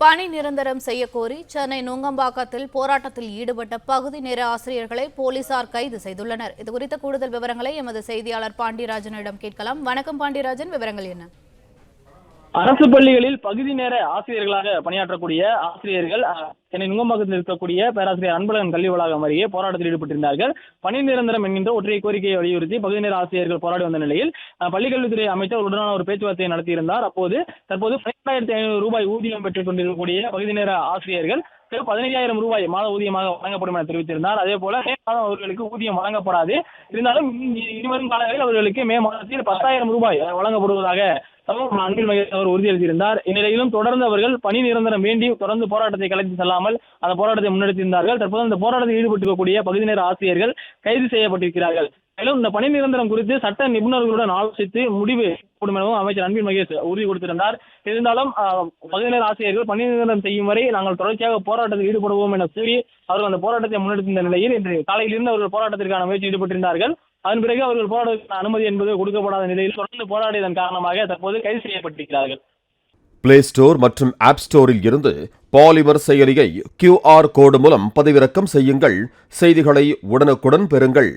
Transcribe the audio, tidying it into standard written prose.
பணி நிரந்தரம் செய்யக்கோரி சென்னை நுங்கம்பாக்கத்தில் போராட்டத்தில் ஈடுபட்ட பகுதி நேர ஆசிரியர்களை போலீசார் கைது செய்துள்ளனர். இதுகுறித்த கூடுதல் விவரங்களை எமது செய்தியாளர் பாண்டியராஜனிடம் கேட்கலாம். வணக்கம் பாண்டியராஜன், விவரங்கள் என்ன? அரசு பள்ளிகளில் பகுதி நேர ஆசிரியர்களாக பணியாற்றக்கூடிய ஆசிரியர்கள் சென்னை நுங்கம்பாக்கத்தில் இருக்கக்கூடிய பேராசிரியர் அன்பழகன் கல்வி வளாகம் அருகே போராட்டத்தில் ஈடுபட்டிருந்தார்கள். பணி நிரந்தரம் என்கின்ற ஒற்றை கோரிக்கையை வலியுறுத்தி பகுதி நேர ஆசிரியர்கள் போராடி வந்த நிலையில் பள்ளிக்கல்வித்துறை அமைச்சர் உடனான ஒரு பேச்சுவார்த்தையை நடத்தியிருந்தார். தற்போது 12,500 ரூபாய் ஊதியம் பெற்றுக் கொண்டிருக்கக்கூடிய பகுதி நேர ஆசிரியர்கள் 15,000 ரூபாய் மாத ஊதியமாக வழங்கப்படும் என தெரிவித்திருந்தார். அதே போல மே மாதம் அவர்களுக்கு ஊதியம் வழங்கப்படாது. இருந்தாலும் இனிவரும் காலங்களில் அவர்களுக்கு மே மாதத்தில் 10,000 ரூபாய் வழங்கப்படுவதாக அன்பில் மகேஷ் அவர் உறுதியளித்திருந்தார். இந்நிலையிலும் தொடர்ந்து அவர்கள் பணி நிரந்தரம் வேண்டி தொடர்ந்து போராட்டத்தை கலைத்து செல்லாமல் அந்த போராட்டத்தை முன்னெடுத்திருந்தார்கள். தற்போது இந்த போராட்டத்தில் ஈடுபட்டிருக்கக்கூடிய பகுதி நேர ஆசிரியர்கள் கைது செய்யப்பட்டிருக்கிறார்கள். மேலும் இந்த பணி நிரந்தரம் குறித்து சட்ட நிபுணர்களுடன் ஆலோசித்து முடிவு எனவும் அமைச்சர் அன்பில் மகேஷ் உறுதி கொடுத்திருந்தார். இருந்தாலும் பகுதி நேர ஆசிரியர்கள் பணி நிரந்தரம் செய்யும் வரை நாங்கள் தொடர்ச்சியாக போராட்டத்தில் ஈடுபடுவோம் என கூறி அவர்கள் அந்த போராட்டத்தை முன்னெடுத்த நிலையில் இன்று காலையிலிருந்து அவர்கள் போராட்டத்திற்கான முயற்சி ஈடுபட்டிருந்தார்கள். அதன் பிறகு அவர்கள் போராட்டத்திற்கான அனுமதி என்பது கொடுக்கப்படாத நிலையில் தொடர்ந்து போராடியதன் காரணமாக தற்போது கைது செய்யப்பட்டிருக்கிறார்கள். பிளே ஸ்டோர் மற்றும் ஆப் ஸ்டோரில் இருந்து பாலிமர் செயலியை QR கோடு மூலம் பதிவிறக்கம் செய்யுங்கள். செய்திகளை உடனுக்குடன் பெறுங்கள்.